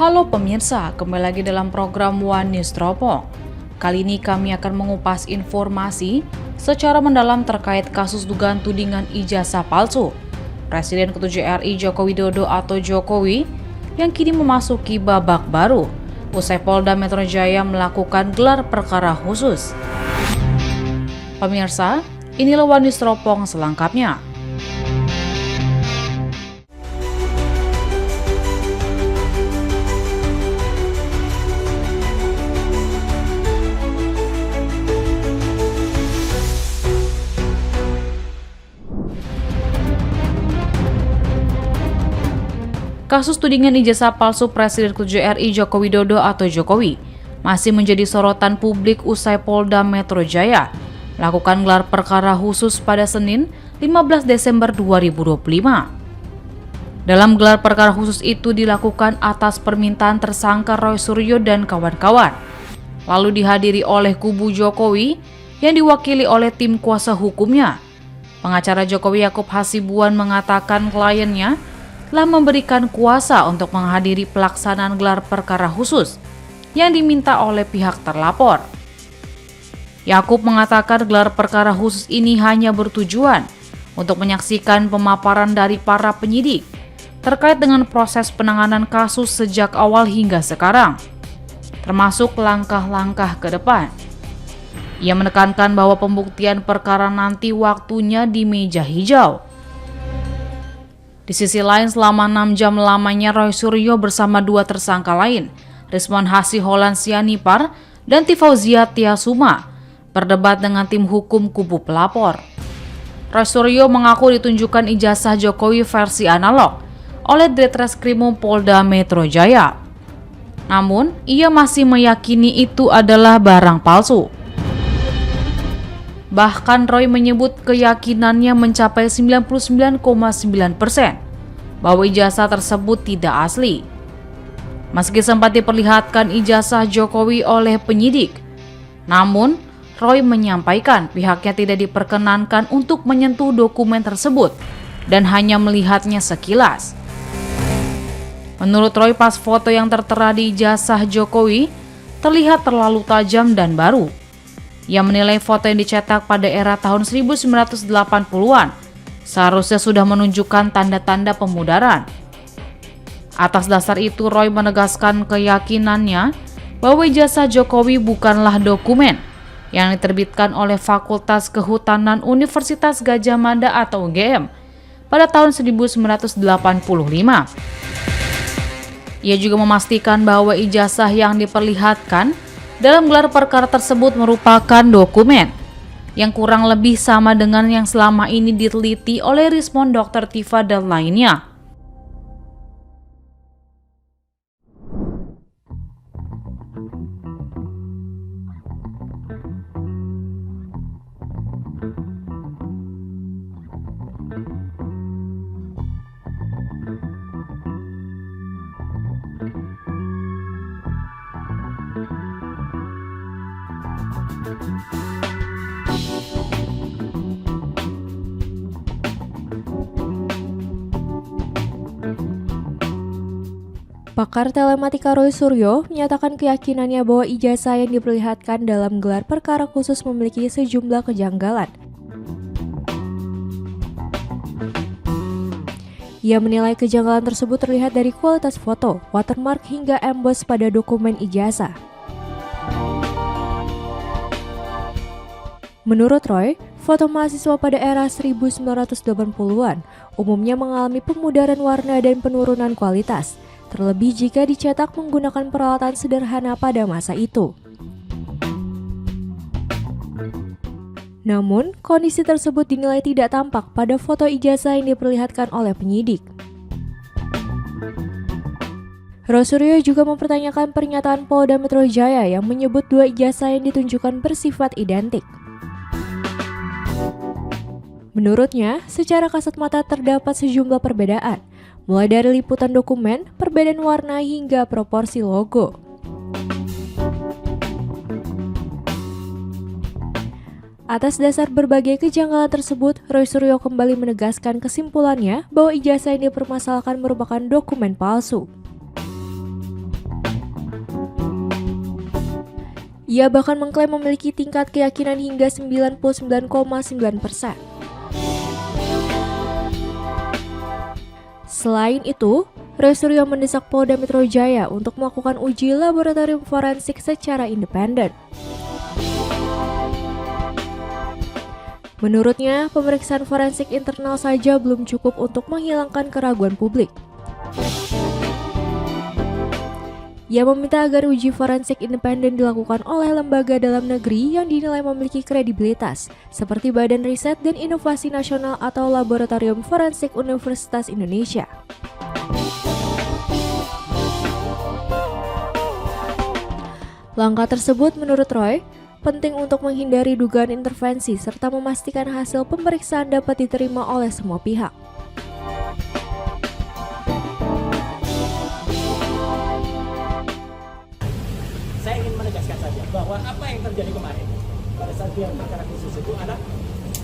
Halo pemirsa, kembali lagi dalam program One News Teropong. Kali ini kami akan mengupas informasi secara mendalam terkait kasus dugaan tudingan ijazah palsu Presiden ke-7 RI Joko Widodo atau Jokowi yang kini memasuki babak baru usai Polda Metro Jaya melakukan gelar perkara khusus. Pemirsa, inilah One News Teropong selengkapnya. Kasus tudingan ijazah palsu Presiden ke-7 RI Joko Widodo atau Jokowi masih menjadi sorotan publik usai Polda Metro Jaya melakukan gelar perkara khusus pada Senin 15 Desember 2025. Dalam gelar perkara khusus itu dilakukan atas permintaan tersangka Roy Suryo dan kawan-kawan, lalu dihadiri oleh kubu Jokowi yang diwakili oleh tim kuasa hukumnya. Pengacara Jokowi Yakub Hasibuan mengatakan kliennya telah memberikan kuasa untuk menghadiri pelaksanaan gelar perkara khusus yang diminta oleh pihak terlapor. Yakub mengatakan gelar perkara khusus ini hanya bertujuan untuk menyaksikan pemaparan dari para penyidik terkait dengan proses penanganan kasus sejak awal hingga sekarang, termasuk langkah-langkah ke depan. Ia menekankan bahwa pembuktian perkara nanti waktunya di meja hijau. Di sisi lain, selama 6 jam lamanya Roy Suryo bersama dua tersangka lain, Rizwan Hasiholan Sianipar dan Tifauzia Tiasuma, berdebat dengan tim hukum kubu pelapor. Roy Suryo mengaku ditunjukkan ijazah Jokowi versi analog oleh Ditreskrimum Polda Metro Jaya. Namun, ia masih meyakini itu adalah barang palsu. Bahkan Roy menyebut keyakinannya mencapai 99,9% bahwa ijazah tersebut tidak asli. Meski sempat diperlihatkan ijazah Jokowi oleh penyidik, namun Roy menyampaikan pihaknya tidak diperkenankan untuk menyentuh dokumen tersebut dan hanya melihatnya sekilas. Menurut Roy, pas foto yang tertera di ijazah Jokowi terlihat terlalu tajam dan baru. Ia menilai foto yang dicetak pada era tahun 1980-an seharusnya sudah menunjukkan tanda-tanda pemudaran. Atas dasar itu, Roy menegaskan keyakinannya bahwa ijazah Jokowi bukanlah dokumen yang diterbitkan oleh Fakultas Kehutanan Universitas Gadjah Mada atau UGM pada tahun 1985. Ia juga memastikan bahwa ijazah yang diperlihatkan dalam gelar perkara tersebut merupakan dokumen yang kurang lebih sama dengan yang selama ini diteliti oleh Rismond, Dr. Tifa, dan lainnya. Pakar telematika Roy Suryo menyatakan keyakinannya bahwa ijazah yang diperlihatkan dalam gelar perkara khusus memiliki sejumlah kejanggalan. Ia menilai kejanggalan tersebut terlihat dari kualitas foto, watermark hingga emboss pada dokumen ijazah. Menurut Roy, foto mahasiswa pada era 1980-an umumnya mengalami pemudaran warna dan penurunan kualitas, terlebih jika dicetak menggunakan peralatan sederhana pada masa itu. Namun, kondisi tersebut dinilai tidak tampak pada foto ijazah yang diperlihatkan oleh penyidik. Roy Suryo juga mempertanyakan pernyataan Polda Metro Jaya yang menyebut dua ijazah yang ditunjukkan bersifat identik. Menurutnya, secara kasat mata terdapat sejumlah perbedaan, mulai dari liputan dokumen, perbedaan warna hingga proporsi logo. Atas dasar berbagai kejanggalan tersebut, Roy Suryo kembali menegaskan kesimpulannya bahwa ijazah yang dipermasalahkan merupakan dokumen palsu. Ia bahkan mengklaim memiliki tingkat keyakinan hingga 99,9%. Selain itu, Roy Suryo mendesak Polda Metro Jaya untuk melakukan uji laboratorium forensik secara independen. Menurutnya, pemeriksaan forensik internal saja belum cukup untuk menghilangkan keraguan publik. Ia meminta agar uji forensik independen dilakukan oleh lembaga dalam negeri yang dinilai memiliki kredibilitas, seperti Badan Riset dan Inovasi Nasional atau Laboratorium Forensik Universitas Indonesia. Langkah tersebut menurut Roy, penting untuk menghindari dugaan intervensi serta memastikan hasil pemeriksaan dapat diterima oleh semua pihak. Saya ingin menegaskan saja bahwa apa yang terjadi kemarin pada saat gelar perkara khusus itu adalah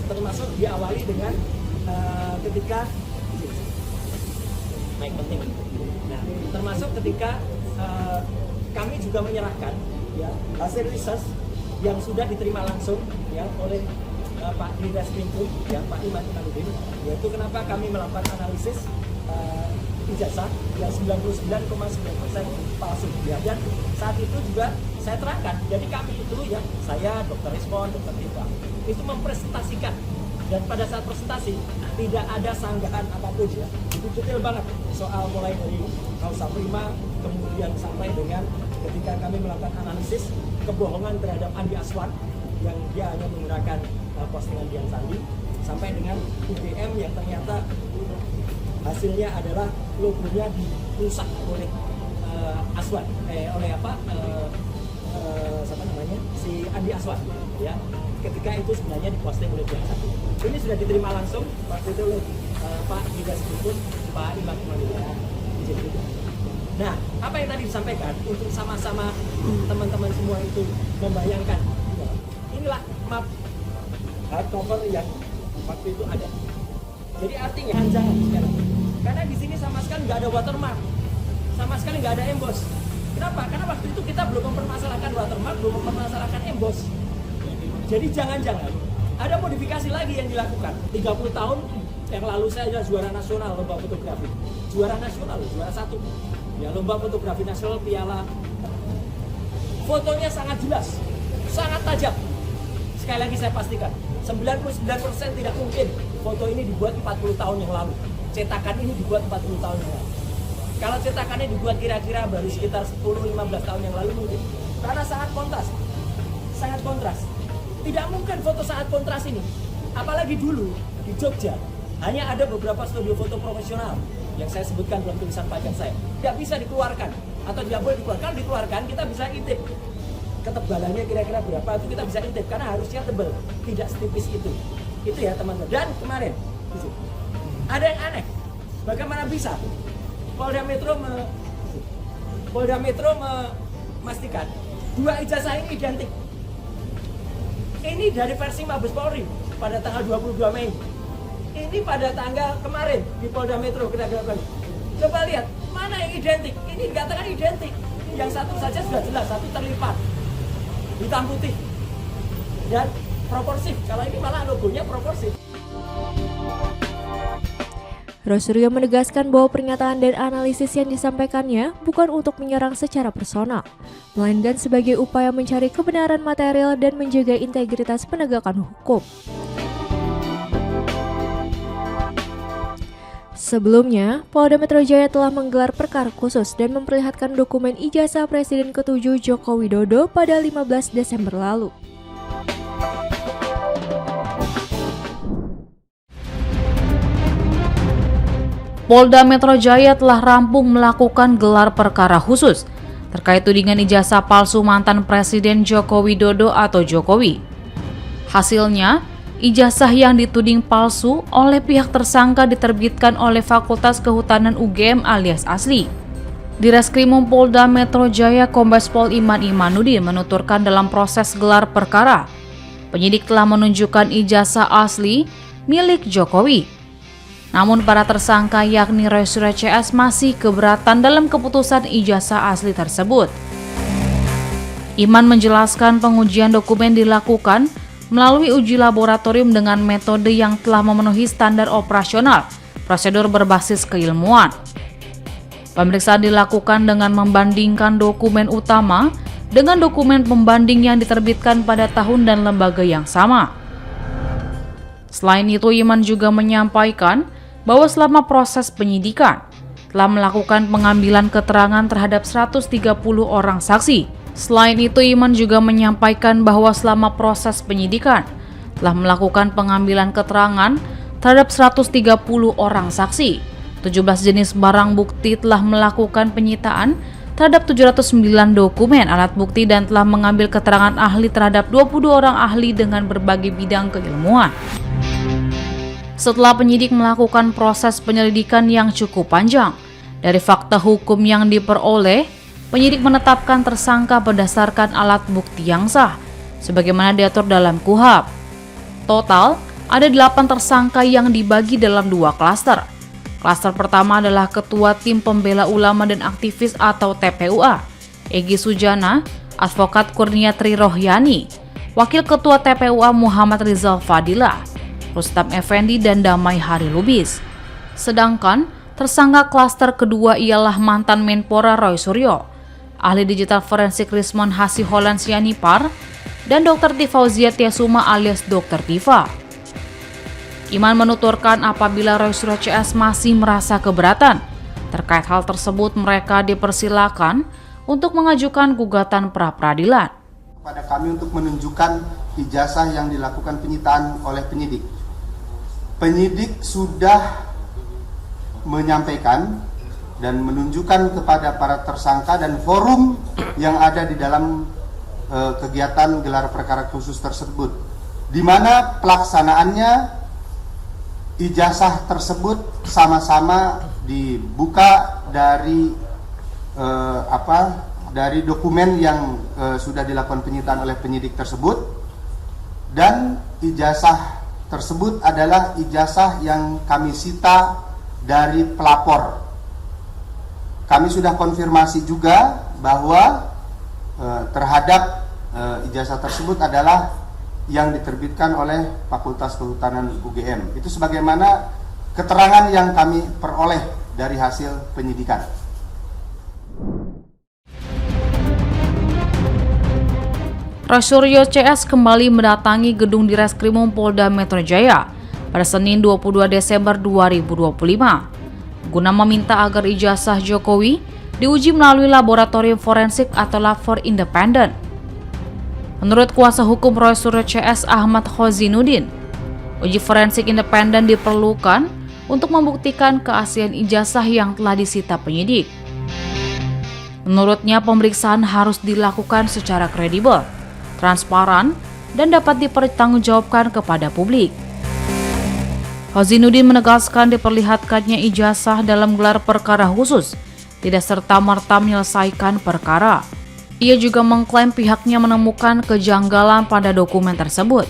termasuk diawali dengan ketika mic penting. Nah, termasuk ketika kami juga menyerahkan ya hasil research yang sudah diterima langsung ya oleh Pak Direskrimum ya Pak Iman Imanuddin, yaitu kenapa kami melakukan analisis ijazah yang 99,9% palsu ya. Dan saat itu juga saya terangkan, jadi kami itu ya, saya, Dr. Rizwan, Dr. Tiva itu mempresentasikan, dan pada saat presentasi tidak ada sanggahan apapun ya, itu detail banget soal mulai dari kausa prima kemudian sampai dengan ketika kami melakukan analisis kebohongan terhadap Andi Aswan yang dia hanya menggunakan postingan Dian Sandi, sampai dengan UGM yang ternyata hasilnya adalah logonya dirusak oleh Aswan, oleh siapa namanya, si Andi Aswan ya, ketika itu sebenarnya diposting oleh Dian Sandi. Ini sudah diterima langsung waktu itu oleh Pak Direskrimum, Pak Iman Imanuddin. Nah, apa yang tadi disampaikan untuk sama-sama teman-teman semua itu membayangkan, inilah map hardcover yang waktu itu ada. Jadi artinya jangan sekarang, karena di sini sama sekali nggak ada watermark, sama sekali nggak ada emboss. Kenapa? Karena waktu itu kita belum mempermasalahkan watermark, belum mempermasalahkan emboss. Jadi jangan-jangan ada modifikasi lagi yang dilakukan. 30 tahun yang lalu saya adalah juara nasional lomba fotografi, juara nasional, juara 1 ya lomba fotografi nasional piala. Fotonya sangat jelas, sangat tajam. Sekali lagi saya pastikan, 99% tidak mungkin foto ini dibuat 40 tahun yang lalu. Cetakan ini dibuat 40 tahun yang lalu. Kalau cetakannya dibuat kira-kira baru sekitar 10-15 tahun yang lalu mungkin. Karena sangat kontras. Sangat kontras. Tidak mungkin foto sangat kontras ini. Apalagi dulu di Jogja hanya ada beberapa studio foto profesional yang saya sebutkan dalam tulisan pajak saya. Tidak bisa dikeluarkan atau tidak boleh dikeluarkan. Kalau dikeluarkan kita bisa intip. Ketebalannya kira-kira berapa itu kita bisa intip karena harusnya tebal, tidak setipis itu. Itu ya teman-teman. Dan kemarin ada yang aneh. Bagaimana bisa Polda Metro memastikan dua ijazah ini identik. Ini dari versi Mabes Polri pada tanggal 22 Mei. Ini pada tanggal kemarin di Polda Metro kita lakukan. Coba lihat mana yang identik. Ini dikatakan identik. Yang satu saja sudah jelas, satu terlipat hitam putih dan proporsif. Kalau ini malah logonya proporsif. Roy Suryo menegaskan bahwa pernyataan dan analisis yang disampaikannya bukan untuk menyerang secara personal, melainkan sebagai upaya mencari kebenaran material dan menjaga integritas penegakan hukum. Sebelumnya, Polda Metro Jaya telah menggelar perkara khusus dan memperlihatkan dokumen ijazah Presiden ke-7 Joko Widodo pada 15 Desember lalu. Polda Metro Jaya telah rampung melakukan gelar perkara khusus terkait tudingan ijazah palsu mantan Presiden Joko Widodo atau Jokowi. Hasilnya, ijazah yang dituding palsu oleh pihak tersangka diterbitkan oleh Fakultas Kehutanan UGM alias asli. Direskrimum Polda Metro Jaya Kombes Pol Iman Imanuddin menuturkan dalam proses gelar perkara, penyidik telah menunjukkan ijazah asli milik Jokowi. Namun para tersangka yakni Roy Suryo CS masih keberatan dalam keputusan ijazah asli tersebut. Iman menjelaskan pengujian dokumen dilakukan melalui uji laboratorium dengan metode yang telah memenuhi standar operasional, prosedur berbasis keilmuan. Pemeriksaan dilakukan dengan membandingkan dokumen utama dengan dokumen pembanding yang diterbitkan pada tahun dan lembaga yang sama. Selain itu, Iman juga menyampaikan bahwa selama proses penyidikan telah melakukan pengambilan keterangan terhadap 130 orang saksi. Selain itu, Iman juga menyampaikan bahwa selama proses penyidikan telah melakukan pengambilan keterangan terhadap 130 orang saksi. 17 jenis barang bukti telah melakukan penyitaan terhadap 709 dokumen alat bukti dan telah mengambil keterangan ahli terhadap 22 orang ahli dengan berbagai bidang keilmuan. Setelah penyidik melakukan proses penyelidikan yang cukup panjang, dari fakta hukum yang diperoleh, penyidik menetapkan tersangka berdasarkan alat bukti yang sah, sebagaimana diatur dalam KUHP. Total, ada 8 tersangka yang dibagi dalam 2 klaster. Klaster pertama adalah Ketua Tim Pembela Ulama dan Aktivis atau TPUA, Egy Sujana, Advokat Kurniatri Rohyani, Wakil Ketua TPUA Muhammad Rizal Fadila, Rustam Effendi dan Damai Hari Lubis. Sedangkan tersangka klaster kedua ialah mantan Menpora Roy Suryo, ahli digital forensik Rismon Hasiholan Sianipar, dan Dr. Tifauzia Tiasuma alias Dr. Tifa. Iman menuturkan apabila Roy Suryo CS masih merasa keberatan terkait hal tersebut, mereka dipersilakan untuk mengajukan gugatan pra-peradilan. Pada kami untuk menunjukkan ijazah yang dilakukan penyitaan oleh penyidik. Penyidik sudah menyampaikan dan menunjukkan kepada para tersangka dan forum yang ada di dalam kegiatan gelar perkara khusus tersebut, di mana pelaksanaannya ijazah tersebut sama-sama dibuka dari dari dokumen yang sudah dilakukan penyitaan oleh penyidik tersebut, dan ijazah tersebut adalah ijazah yang kami sita dari pelapor. Kami sudah konfirmasi juga bahwa terhadap ijazah tersebut adalah yang diterbitkan oleh Fakultas Kehutanan UGM. Itu sebagaimana keterangan yang kami peroleh dari hasil penyidikan. Roy Suryo CS kembali mendatangi gedung Direskrimum Polda Metro Jaya pada Senin 22 Desember 2025 guna meminta agar ijazah Jokowi diuji melalui laboratorium forensik atau Lab4 independen. Menurut kuasa hukum Roy Suryo CS Ahmad Khozinuddin, uji forensik independen diperlukan untuk membuktikan keaslian ijazah yang telah disita penyidik. Menurutnya, pemeriksaan harus dilakukan secara kredibel, transparan, dan dapat dipertanggungjawabkan kepada publik. Khozinuddin menegaskan diperlihatkannya ijazah dalam gelar perkara khusus tidak serta-merta menyelesaikan perkara. Ia juga mengklaim pihaknya menemukan kejanggalan pada dokumen tersebut,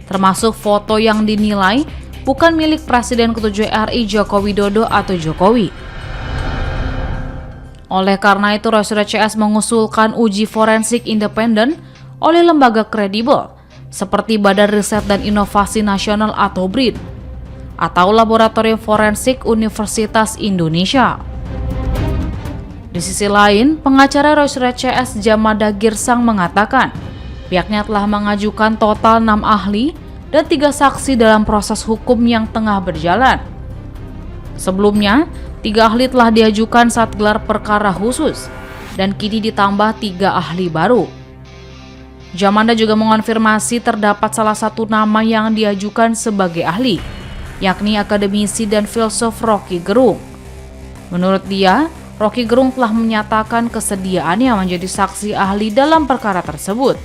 termasuk foto yang dinilai bukan milik Presiden ke-7 RI Joko Widodo atau Jokowi. Oleh karena itu, Roy Suryo CS mengusulkan uji forensik independen oleh lembaga kredibel seperti Badan Riset dan Inovasi Nasional atau BRIN atau Laboratorium Forensik Universitas Indonesia. Di sisi lain, pengacara Roy Suryo CS Jamada Girsang mengatakan pihaknya telah mengajukan total 6 ahli dan 3 saksi dalam proses hukum yang tengah berjalan. Sebelumnya, 3 ahli telah diajukan saat gelar perkara khusus dan kini ditambah 3 ahli baru. Jamanda juga mengonfirmasi terdapat salah satu nama yang diajukan sebagai ahli, yakni akademisi dan filsuf Rocky Gerung. Menurut dia, Rocky Gerung telah menyatakan kesediaannya menjadi saksi ahli dalam perkara tersebut.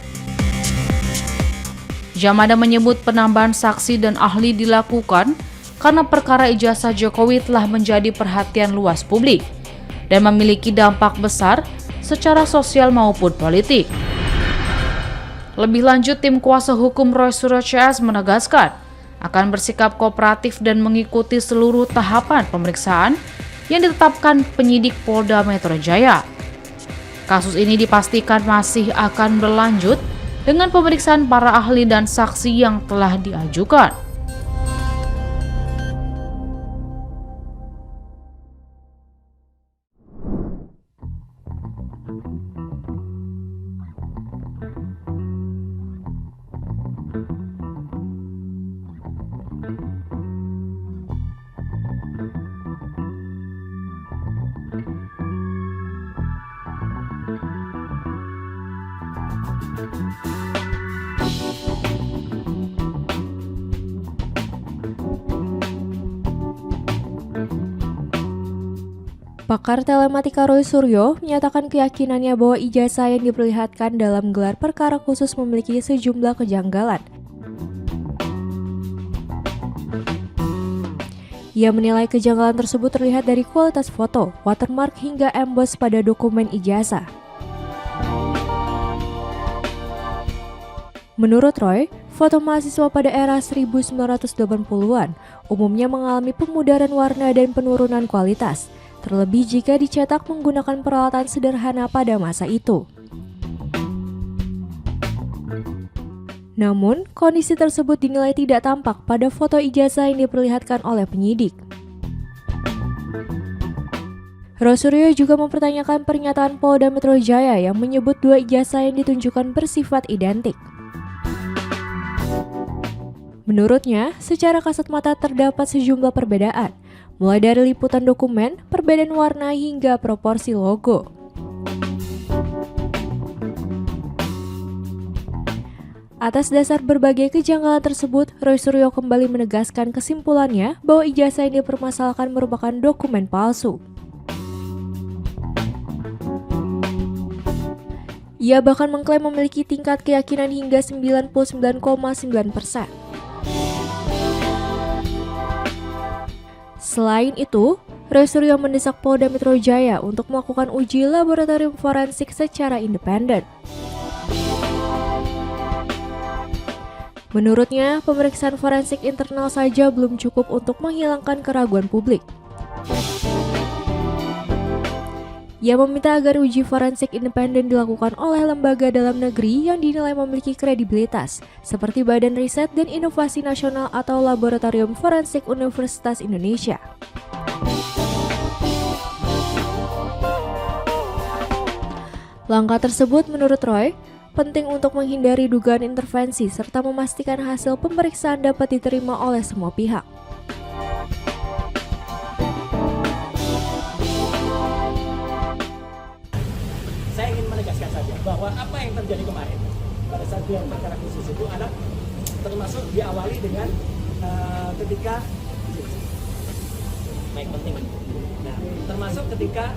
Jamanda menyebut penambahan saksi dan ahli dilakukan karena perkara ijazah Jokowi telah menjadi perhatian luas publik dan memiliki dampak besar secara sosial maupun politik. Lebih lanjut, tim kuasa hukum Roy Suryo CS menegaskan akan bersikap kooperatif dan mengikuti seluruh tahapan pemeriksaan yang ditetapkan penyidik Polda Metro Jaya. Kasus ini dipastikan masih akan berlanjut dengan pemeriksaan para ahli dan saksi yang telah diajukan. Pakar telematika Roy Suryo menyatakan keyakinannya bahwa ijazah yang diperlihatkan dalam gelar perkara khusus memiliki sejumlah kejanggalan. Ia menilai kejanggalan tersebut terlihat dari kualitas foto, watermark hingga emboss pada dokumen ijazah. Menurut Roy, foto mahasiswa pada era 1980-an umumnya mengalami pemudaran warna dan penurunan kualitas, terlebih jika dicetak menggunakan peralatan sederhana pada masa itu. Namun, kondisi tersebut dinilai tidak tampak pada foto ijazah yang diperlihatkan oleh penyidik. Roy Suryo juga mempertanyakan pernyataan Polda Metro Jaya yang menyebut dua ijazah yang ditunjukkan bersifat identik. Menurutnya, secara kasat mata terdapat sejumlah perbedaan, mulai dari liputan dokumen, perbedaan warna hingga proporsi logo. Atas dasar berbagai kejanggalan tersebut, Roy Suryo kembali menegaskan kesimpulannya bahwa ijazah yang dipermasalahkan merupakan dokumen palsu. Ia bahkan mengklaim memiliki tingkat keyakinan hingga 99,9%. Selain itu, Roy Suryo mendesak Polda Metro Jaya untuk melakukan uji laboratorium forensik secara independen. Menurutnya, pemeriksaan forensik internal saja belum cukup untuk menghilangkan keraguan publik. Ia meminta agar uji forensik independen dilakukan oleh lembaga dalam negeri yang dinilai memiliki kredibilitas, seperti Badan Riset dan Inovasi Nasional atau Laboratorium Forensik Universitas Indonesia. Langkah tersebut menurut Roy penting untuk menghindari dugaan intervensi serta memastikan hasil pemeriksaan dapat diterima oleh semua pihak. Saya ingin menegaskan saja bahwa apa yang terjadi kemarin pada saat gelar perkara khusus itu adalah termasuk diawali dengan ketika baik penting. Nah, termasuk ketika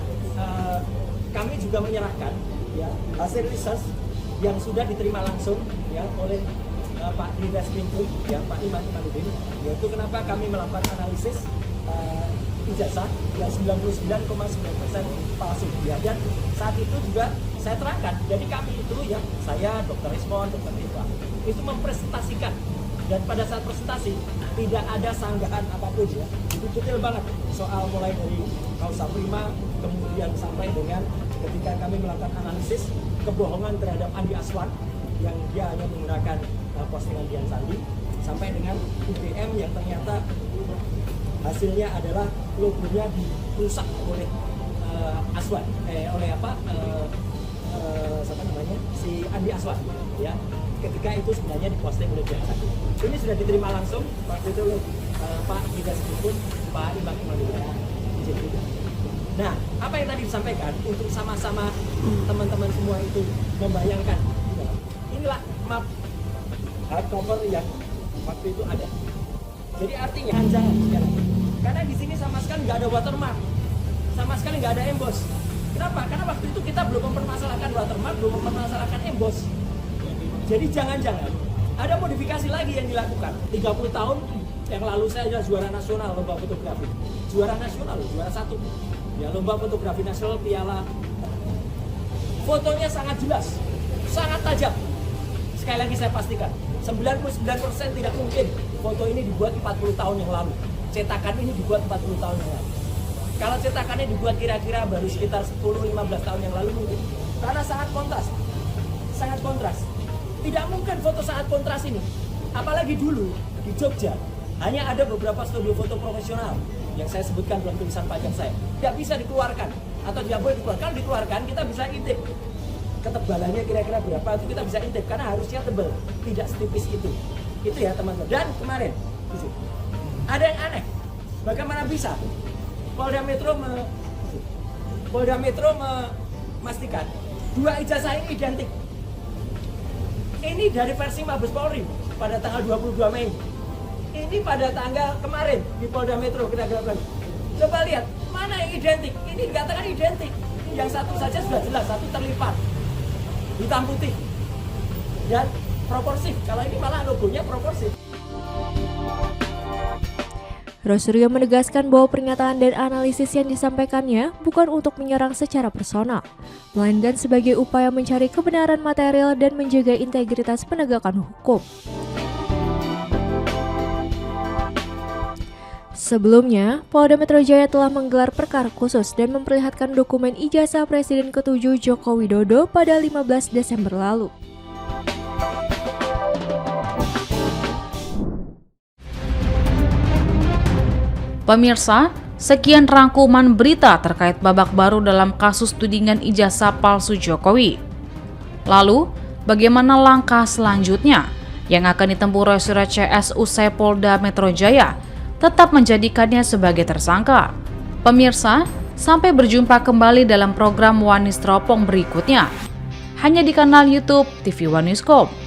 kami juga menyerahkan ya hasil riset yang sudah diterima langsung ya oleh Pak Direskrimum ya Pak Iman Imanuddin, yaitu kenapa kami melakukan analisis ijazah yang 99,9% palsu ya. Dan saat itu juga saya terangkan, jadi kami itu ya saya Dr. Rismon, Dr. Eva itu mempresentasikan, dan pada saat presentasi tidak ada sanggahan apapun ya, itu detail banget soal mulai dari kausa prima kemudian sampai dengan ketika kami melakukan analisis kebohongan terhadap Andi Aswan yang dia hanya menggunakan postingan Dian Sandi, sampai dengan UGM yang ternyata hasilnya adalah logonya dirusak oleh Aswan, oleh siapa namanya, si Andi Aswan ya, ketika itu sebenarnya diposting oleh Dian Sandi. Ini sudah diterima langsung waktu itu Pak Direskrimum Pak Iman Imanuddin. Nah, apa yang tadi disampaikan untuk sama-sama teman-teman semua itu membayangkan, inilah map hardcover yang waktu itu ada. Jadi artinya jangan sekarang, karena di sini sama sekali nggak ada watermark, sama sekali nggak ada emboss. Kenapa? Karena waktu itu kita belum mempermasalahkan watermark, belum mempermasalahkan emboss. Jadi jangan-jangan ada modifikasi lagi yang dilakukan. 30 tahun yang lalu saya adalah juara nasional lomba fotografi, juara nasional, juara 1. Ya, lomba fotografi nasional piala. Fotonya sangat jelas, sangat tajam. Sekali lagi saya pastikan, 99% tidak mungkin foto ini dibuat 40 tahun yang lalu. Cetakan ini dibuat 40 tahun yang lalu. Kalau cetakannya dibuat kira-kira baru sekitar 10-15 tahun yang lalu mungkin. Karena sangat kontras. Sangat kontras. Tidak mungkin foto sangat kontras ini. Apalagi dulu di Jogja hanya ada beberapa studio foto profesional yang saya sebutkan dalam tulisan panjang saya. Tidak bisa dikeluarkan atau tidak boleh dikeluarkan. Kalau dikeluarkan kita bisa intip ketebalannya kira-kira berapa, itu kita bisa intip karena harusnya tebal, tidak setipis itu. Itu ya teman-teman. Dan kemarin ada yang aneh. Bagaimana bisa Polda Metro memastikan dua ijazah ini identik. Ini dari versi Mabes Polri pada tanggal 22 Mei. Ini pada tanggal kemarin di Polda Metro kira-kira. Coba lihat mana yang identik. Ini dikatakan identik. Yang satu saja sudah jelas, satu terlipat hitam putih dan proporsif. Kalau ini malah logonya proporsif. Rosuryo menegaskan bahwa pernyataan dan analisis yang disampaikannya bukan untuk menyerang secara personal, melainkan sebagai upaya mencari kebenaran material dan menjaga integritas penegakan hukum. Sebelumnya, Polda Metro Jaya telah menggelar perkara khusus dan memperlihatkan dokumen ijazah Presiden ke-7 Joko Widodo pada 15 Desember lalu. Pemirsa, sekian rangkuman berita terkait babak baru dalam kasus tudingan ijazah palsu Jokowi. Lalu, bagaimana langkah selanjutnya yang akan ditempuh Rosuryo CS usai Polda Metro Jaya tetap menjadikannya sebagai tersangka? Pemirsa, sampai berjumpa kembali dalam program One News Teropong berikutnya, hanya di kanal YouTube TV One Newscom.